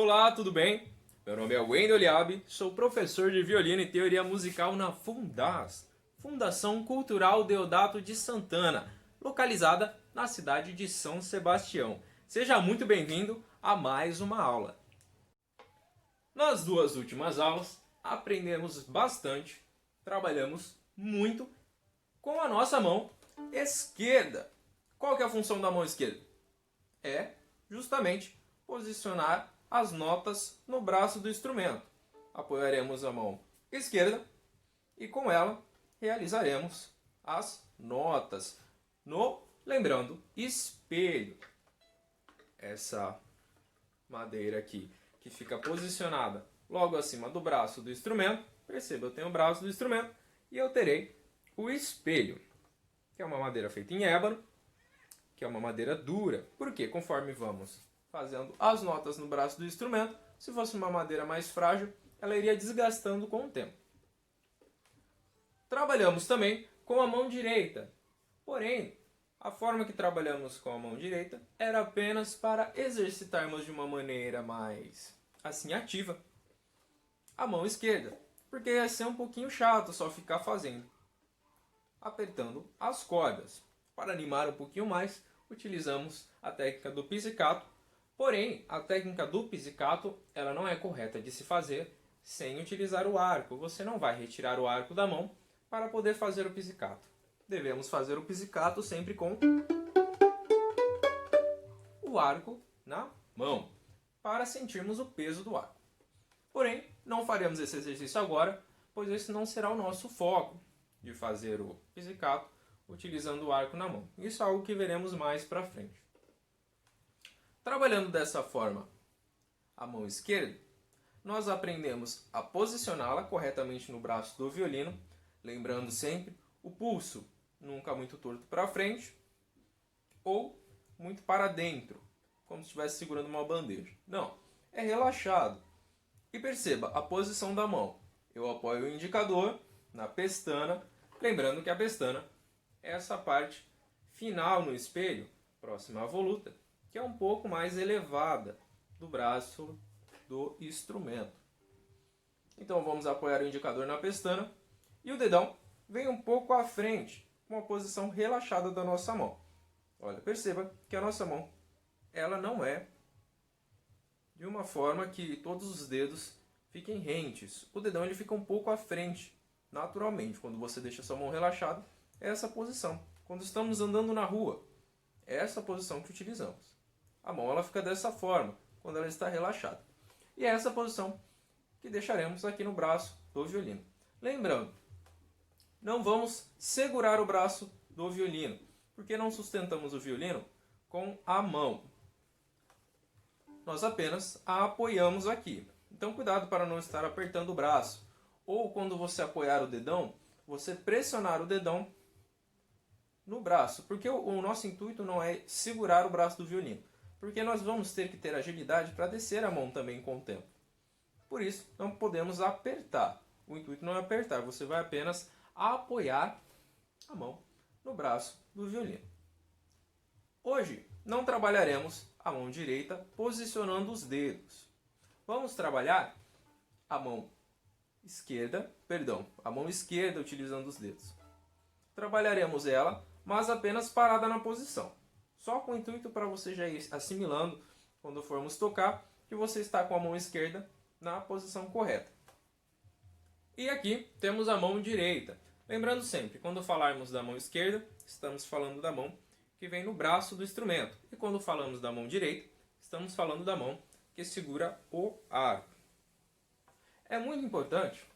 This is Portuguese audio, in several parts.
Olá, tudo bem? Meu nome é Wendel Liabe, sou professor de violino e teoria musical na Fundas, Fundação Cultural Deodato de Santana, localizada na cidade de São Sebastião. Seja muito bem-vindo a mais uma aula. Nas duas últimas aulas, aprendemos bastante, trabalhamos muito com a nossa mão esquerda. Qual que é a função da mão esquerda? É justamente posicionar as notas no braço do instrumento. Apoiaremos a mão esquerda e com ela realizaremos as notas no, lembrando, espelho. Essa madeira aqui que fica posicionada logo acima do braço do instrumento. Perceba, eu tenho o braço do instrumento e eu terei o espelho, que é uma madeira feita em ébano, que é uma madeira dura. Por quê? Conforme vamos fazendo as notas no braço do instrumento, se fosse uma madeira mais frágil, ela iria desgastando com o tempo. Trabalhamos também com a mão direita. Porém, a forma que trabalhamos com a mão direita era apenas para exercitarmos de uma maneira mais assim ativa a mão esquerda, porque ia ser um pouquinho chato só ficar fazendo, apertando as cordas. Para animar um pouquinho mais, utilizamos a técnica do pizzicato. Porém, a técnica do pizzicato ela não é correta de se fazer sem utilizar o arco. Você não vai retirar o arco da mão para poder fazer o pizzicato. Devemos fazer o pizzicato sempre com o arco na mão, para sentirmos o peso do arco. Porém, não faremos esse exercício agora, pois esse não será o nosso foco de fazer o pizzicato utilizando o arco na mão. Isso é algo que veremos mais para frente. Trabalhando dessa forma a mão esquerda, nós aprendemos a posicioná-la corretamente no braço do violino, lembrando sempre o pulso nunca muito torto para frente ou muito para dentro, como se estivesse segurando uma bandeja. Não, é relaxado. E perceba a posição da mão. Eu apoio o indicador na pestana, lembrando que a pestana é essa parte final no espelho, próxima à voluta, que é um pouco mais elevada do braço do instrumento. Então vamos apoiar o indicador na pestana e o dedão vem um pouco à frente, com a posição relaxada da nossa mão. Olha, perceba que a nossa mão ela não é de uma forma que todos os dedos fiquem rentes. O dedão ele fica um pouco à frente, naturalmente. Quando você deixa sua mão relaxada, é essa posição. Quando estamos andando na rua, é essa posição que utilizamos. A mão ela fica dessa forma, quando ela está relaxada. E é essa posição que deixaremos aqui no braço do violino. Lembrando, não vamos segurar o braço do violino, porque não sustentamos o violino com a mão. Nós apenas a apoiamos aqui. Então cuidado para não estar apertando o braço. Ou quando você apoiar o dedão, você pressionar o dedão no braço, porque o nosso intuito não é segurar o braço do violino, porque nós vamos ter que ter agilidade para descer a mão também com o tempo. Por isso, não podemos apertar. O intuito não é apertar, você vai apenas apoiar a mão no braço do violino. Hoje, não trabalharemos a mão direita posicionando os dedos. Vamos trabalhar a mão esquerda utilizando os dedos. Trabalharemos ela, mas apenas parada na posição. Só com o intuito para você já ir assimilando, quando formos tocar, que você está com a mão esquerda na posição correta. E aqui temos a mão direita. Lembrando sempre, quando falarmos da mão esquerda, estamos falando da mão que vem no braço do instrumento. E quando falamos da mão direita, estamos falando da mão que segura o arco. É muito importante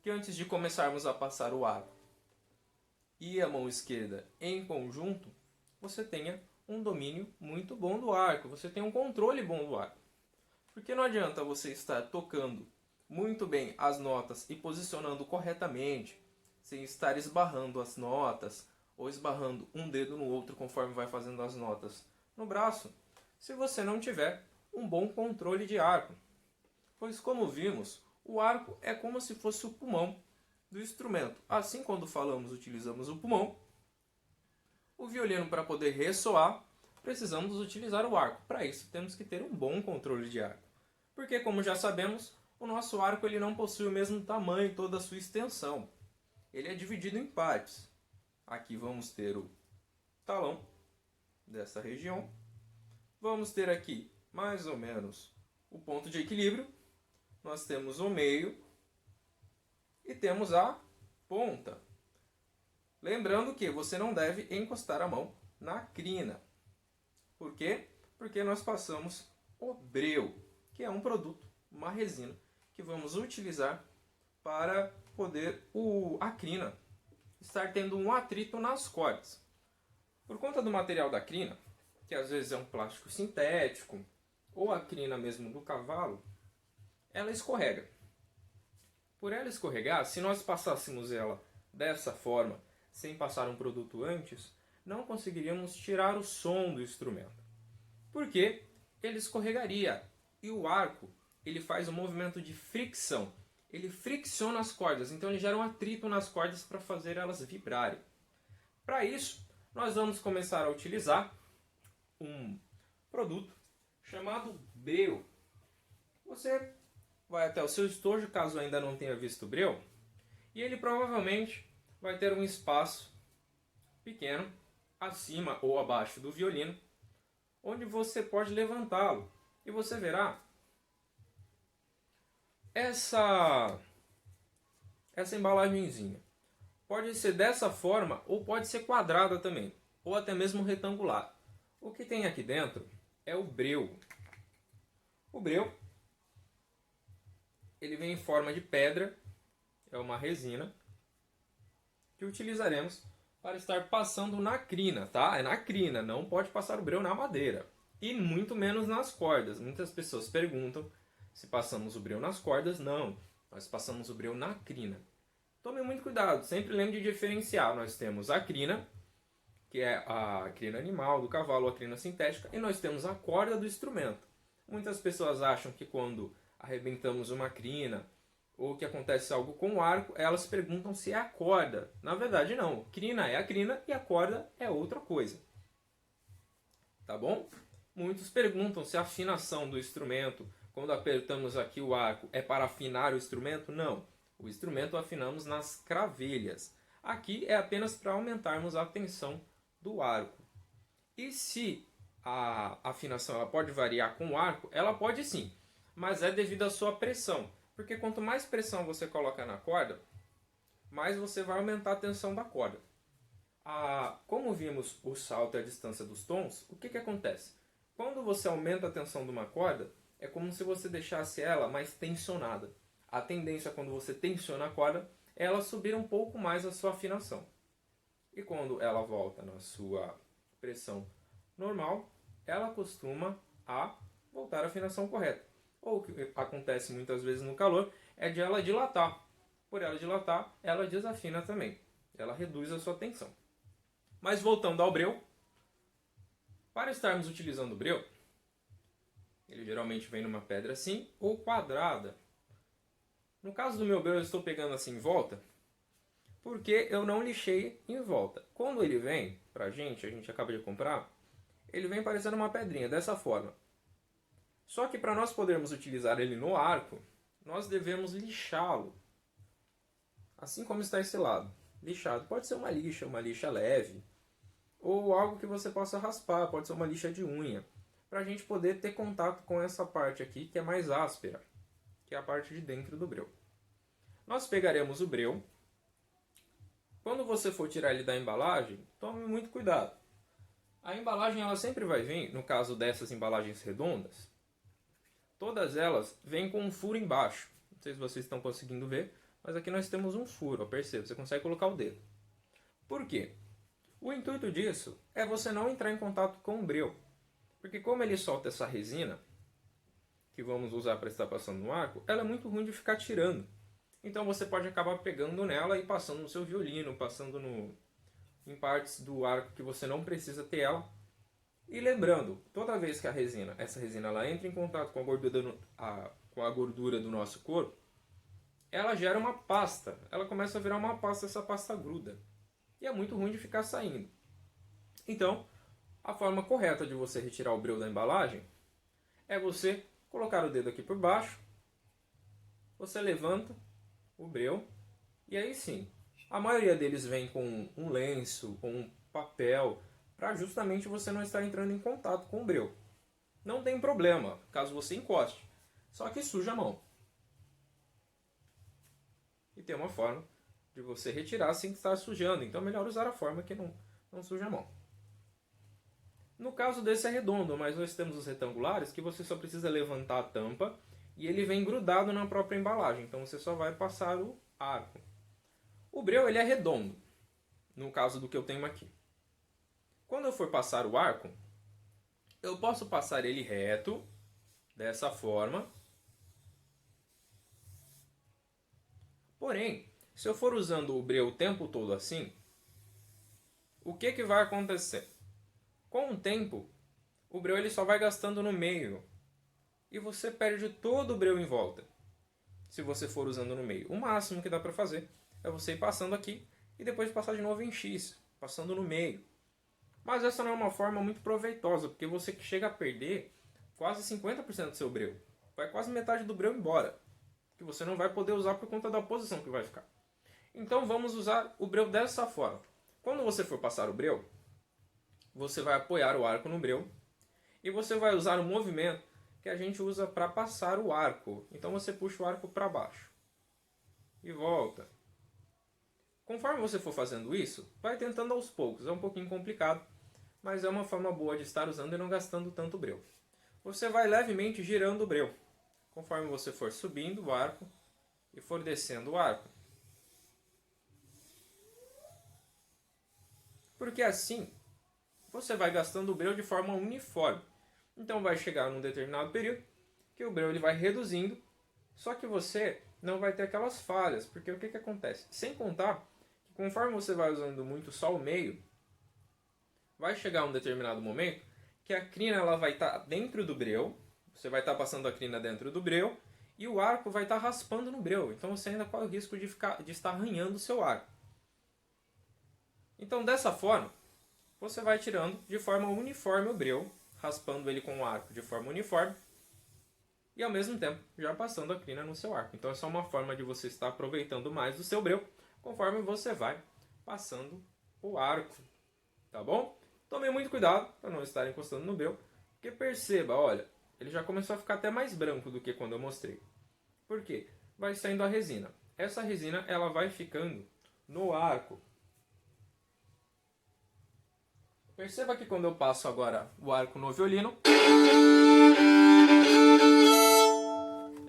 que antes de começarmos a passar o arco e a mão esquerda em conjunto, você tenha um domínio muito bom do arco, você tenha um controle bom do arco. Porque não adianta você estar tocando muito bem as notas e posicionando corretamente, sem estar esbarrando as notas ou esbarrando um dedo no outro conforme vai fazendo as notas no braço, se você não tiver um bom controle de arco. Pois como vimos, o arco é como se fosse o pulmão do instrumento. Assim, quando falamos, utilizamos o pulmão. O violino, para poder ressoar, precisamos utilizar o arco. Para isso, temos que ter um bom controle de arco. Porque, como já sabemos, o nosso arco ele não possui o mesmo tamanho, toda a sua extensão. Ele é dividido em partes. Aqui vamos ter o talão dessa região. Vamos ter aqui, mais ou menos, o ponto de equilíbrio. Nós temos o meio e temos a ponta. Lembrando que você não deve encostar a mão na crina. Por quê? Porque nós passamos o breu, que é um produto, uma resina, que vamos utilizar para poder a crina estar tendo um atrito nas cordas. Por conta do material da crina, que às vezes é um plástico sintético, ou a crina mesmo do cavalo, ela escorrega. Por ela escorregar, se nós passássemos ela dessa forma, sem passar um produto antes, não conseguiríamos tirar o som do instrumento. Porque ele escorregaria. E o arco, ele faz um movimento de fricção. Ele fricciona as cordas, então ele gera um atrito nas cordas para fazer elas vibrarem. Para isso, nós vamos começar a utilizar um produto chamado breu. Você vai até o seu estojo, caso ainda não tenha visto o breu, e ele provavelmente vai ter um espaço pequeno, acima ou abaixo do violino, onde você pode levantá-lo. E você verá essa embalagenzinha. Pode ser dessa forma ou pode ser quadrada também, ou até mesmo retangular. O que tem aqui dentro é o breu. O breu ele vem em forma de pedra, é uma resina que utilizaremos para estar passando na crina, tá? É na crina, não pode passar o breu na madeira. E muito menos nas cordas. Muitas pessoas perguntam se passamos o breu nas cordas. Não, nós passamos o breu na crina. Tome muito cuidado, sempre lembre de diferenciar. Nós temos a crina, que é a crina animal do cavalo, a crina sintética, e nós temos a corda do instrumento. Muitas pessoas acham que quando arrebentamos uma crina ou que acontece algo com o arco, elas perguntam se é a corda. Na verdade, não. Crina é a crina e a corda é outra coisa. Tá bom? Muitos perguntam se a afinação do instrumento, quando apertamos aqui o arco, é para afinar o instrumento? Não. O instrumento afinamos nas cravelhas. Aqui é apenas para aumentarmos a tensão do arco. E se a afinação ela pode variar com o arco? Ela pode sim, mas é devido à sua pressão. Porque quanto mais pressão você coloca na corda, mais você vai aumentar a tensão da corda. Como vimos o salto e a distância dos tons, o que acontece? Quando você aumenta a tensão de uma corda, é como se você deixasse ela mais tensionada. A tendência quando você tensiona a corda é ela subir um pouco mais a sua afinação. E quando ela volta na sua pressão normal, ela costuma a voltar à afinação correta. Ou o que acontece muitas vezes no calor é de ela dilatar. Por ela dilatar, ela desafina também. Ela reduz a sua tensão. Mas voltando ao breu, para estarmos utilizando o breu, ele geralmente vem numa pedra assim ou quadrada. No caso do meu breu, eu estou pegando assim em volta, porque eu não lixei em volta. Quando ele vem pra a gente acaba de comprar, ele vem parecendo uma pedrinha, dessa forma. Só que para nós podermos utilizar ele no arco, nós devemos lixá-lo. Assim como está esse lado. Lixado. Pode ser uma lixa leve. Ou algo que você possa raspar, pode ser uma lixa de unha. Para a gente poder ter contato com essa parte aqui, que é mais áspera. Que é a parte de dentro do breu. Nós pegaremos o breu. Quando você for tirar ele da embalagem, tome muito cuidado. A embalagem ela sempre vai vir, no caso dessas embalagens redondas, todas elas vêm com um furo embaixo. Não sei se vocês estão conseguindo ver, mas aqui nós temos um furo, perceba, você consegue colocar o dedo. Por quê? O intuito disso é você não entrar em contato com o breu. Porque como ele solta essa resina, que vamos usar para estar passando no arco, ela é muito ruim de ficar tirando. Então você pode acabar pegando nela e passando no seu violino, passando em partes do arco que você não precisa ter ela. E lembrando, toda vez que essa resina ela entra em contato com a gordura do nosso corpo, ela gera uma pasta. Ela começa a virar uma pasta, essa pasta gruda. E é muito ruim de ficar saindo. Então, a forma correta de você retirar o breu da embalagem é você colocar o dedo aqui por baixo, você levanta o breu e aí sim, a maioria deles vem com um lenço, com um papel, para justamente você não estar entrando em contato com o breu. Não tem problema, caso você encoste, só que suja a mão. E tem uma forma de você retirar sem estar sujando, então é melhor usar a forma que não suja a mão. No caso desse é redondo, mas nós temos os retangulares que você só precisa levantar a tampa e ele vem grudado na própria embalagem, então você só vai passar o arco. O breu ele é redondo, no caso do que eu tenho aqui. Quando eu for passar o arco, eu posso passar ele reto, dessa forma. Porém, se eu for usando o breu o tempo todo assim, o que vai acontecer? Com o tempo, o breu ele só vai gastando no meio e você perde todo o breu em volta. Se você for usando no meio, o máximo que dá para fazer é você ir passando aqui e depois passar de novo em X, passando no meio. Mas essa não é uma forma muito proveitosa, porque você chega a perder quase 50% do seu breu. Vai quase metade do breu embora, que você não vai poder usar por conta da posição que vai ficar. Então vamos usar o breu dessa forma. Quando você for passar o breu, você vai apoiar o arco no breu e você vai usar o movimento que a gente usa para passar o arco. Então você puxa o arco para baixo e volta. Conforme você for fazendo isso, vai tentando aos poucos. É um pouquinho complicado, mas é uma forma boa de estar usando e não gastando tanto breu. Você vai levemente girando o breu, conforme você for subindo o arco e for descendo o arco. Porque assim, você vai gastando o breu de forma uniforme. Então vai chegar num determinado período que o breu ele vai reduzindo, só que você não vai ter aquelas falhas, porque o que acontece? Sem contar que conforme você vai usando muito só o meio, vai chegar um determinado momento que a crina ela vai estar dentro do breu, você vai estar passando a crina dentro do breu, e o arco vai estar raspando no breu, então você ainda corre o risco de estar arranhando o seu arco. Então dessa forma, você vai tirando de forma uniforme o breu, raspando ele com o arco de forma uniforme, e ao mesmo tempo já passando a crina no seu arco. Então é só uma forma de você estar aproveitando mais do seu breu, conforme você vai passando o arco. Tá bom? Tome muito cuidado para não estar encostando no breu, porque perceba, olha, ele já começou a ficar até mais branco do que quando eu mostrei. Por quê? Vai saindo a resina. Essa resina ela vai ficando no arco. Perceba que quando eu passo agora o arco no violino,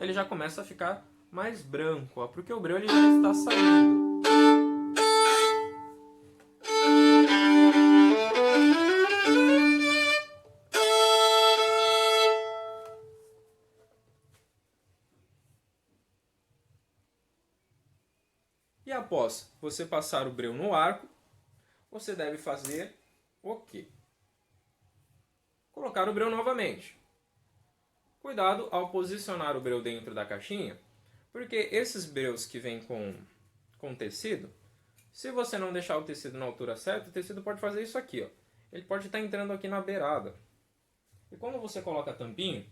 ele já começa a ficar mais branco, ó, porque o breu ele já está saindo. E após você passar o breu no arco, você deve fazer o quê? Colocar o breu novamente. Cuidado ao posicionar o breu dentro da caixinha, porque esses breus que vêm com tecido, se você não deixar o tecido na altura certa, o tecido pode fazer isso aqui, ó. Ele pode estar entrando aqui na beirada. E quando você coloca a tampinha,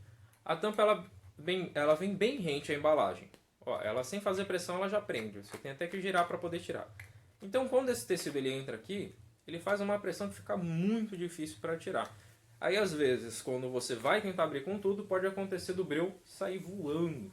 a tampa ela vem bem rente à embalagem. Ó, ela sem fazer pressão ela já prende. Você tem até que girar para poder tirar. Então quando esse tecido ele entra aqui, ele faz uma pressão que fica muito difícil para tirar. Aí às vezes, quando você vai tentar abrir com tudo, pode acontecer do breu sair voando.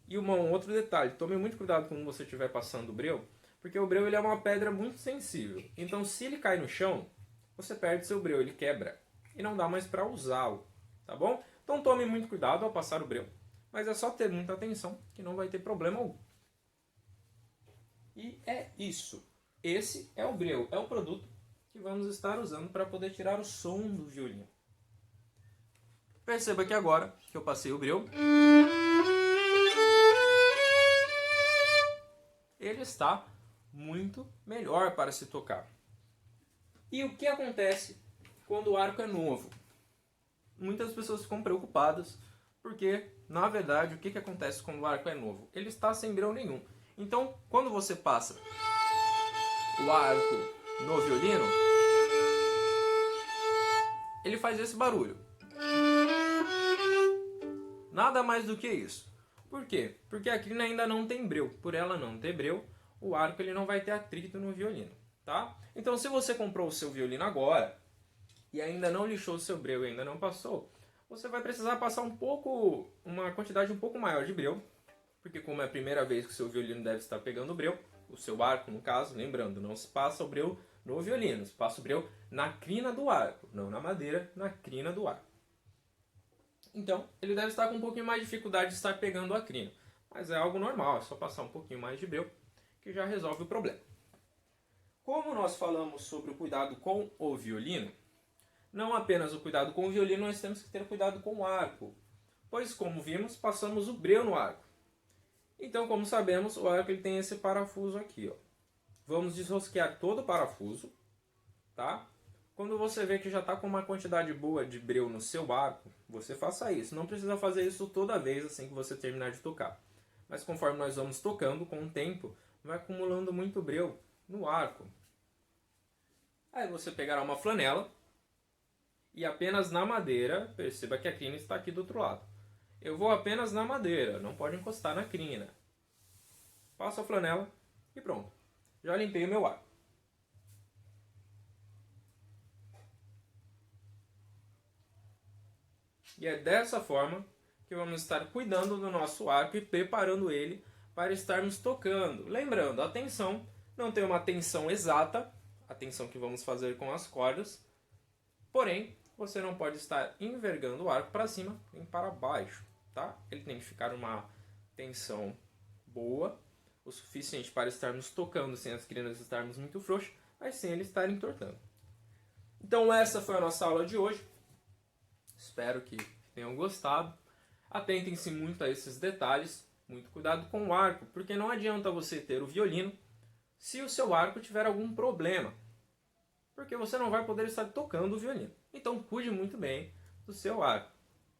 E um outro detalhe, tome muito cuidado quando você estiver passando o breu, porque o breu ele é uma pedra muito sensível. Então se ele cai no chão, você perde seu breu, ele quebra. E não dá mais para usá-lo, tá bom? Então tome muito cuidado ao passar o breu. Mas é só ter muita atenção que não vai ter problema algum. E é isso. Esse é o breu, é o produto que vamos estar usando para poder tirar o som do violino. Perceba que agora que eu passei o breu, ele está muito melhor para se tocar. E o que acontece quando o arco é novo? Muitas pessoas ficam preocupadas porque, na verdade, o que acontece quando o arco é novo? Ele está sem breu nenhum. Então, quando você passa o arco no violino, ele faz esse barulho. Nada mais do que isso. Por quê? Porque a crina ainda não tem breu. Por ela não ter breu, o arco ele não vai ter atrito no violino, tá? Então, se você comprou o seu violino agora e ainda não lixou o seu breu e ainda não passou, você vai precisar passar uma quantidade um pouco maior de breu, porque como é a primeira vez que o seu violino deve estar pegando breu, o seu arco no caso, lembrando, não se passa o breu no violino, se passa o breu na crina do arco, não na madeira, na crina do arco. Então, ele deve estar com um pouquinho mais de dificuldade de estar pegando a crina. Mas é algo normal, é só passar um pouquinho mais de breu que já resolve o problema. Como nós falamos sobre o cuidado com o violino, não apenas o cuidado com o violino, nós temos que ter cuidado com o arco. Pois, como vimos, passamos o breu no arco. Então, como sabemos, o arco ele tem esse parafuso aqui. Ó. Vamos desrosquear todo o parafuso, tá? Quando você vê que já está com uma quantidade boa de breu no seu arco, você faça isso. Não precisa fazer isso toda vez assim que você terminar de tocar. Mas conforme nós vamos tocando, com o tempo, vai acumulando muito breu no arco. Aí você pegará uma flanela e apenas na madeira, perceba que a crina está aqui do outro lado. Eu vou apenas na madeira, não pode encostar na crina. Passo a flanela e pronto. Já limpei o meu arco. E é dessa forma que vamos estar cuidando do nosso arco e preparando ele para estarmos tocando. Lembrando, a tensão não tem uma tensão exata, a tensão que vamos fazer com as cordas, porém, você não pode estar envergando o arco para cima nem para baixo, tá? Ele tem que ficar uma tensão boa, o suficiente para estarmos tocando sem as crinas estarmos muito frouxas, mas sem ele estar entortando. Então essa foi a nossa aula de hoje. Espero que tenham gostado. Atentem-se muito a esses detalhes. Muito cuidado com o arco, porque não adianta você ter o violino se o seu arco tiver algum problema. Porque você não vai poder estar tocando o violino. Então cuide muito bem do seu arco.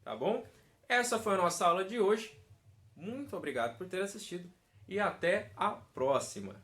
Tá bom? Essa foi a nossa aula de hoje. Muito obrigado por ter assistido e até a próxima.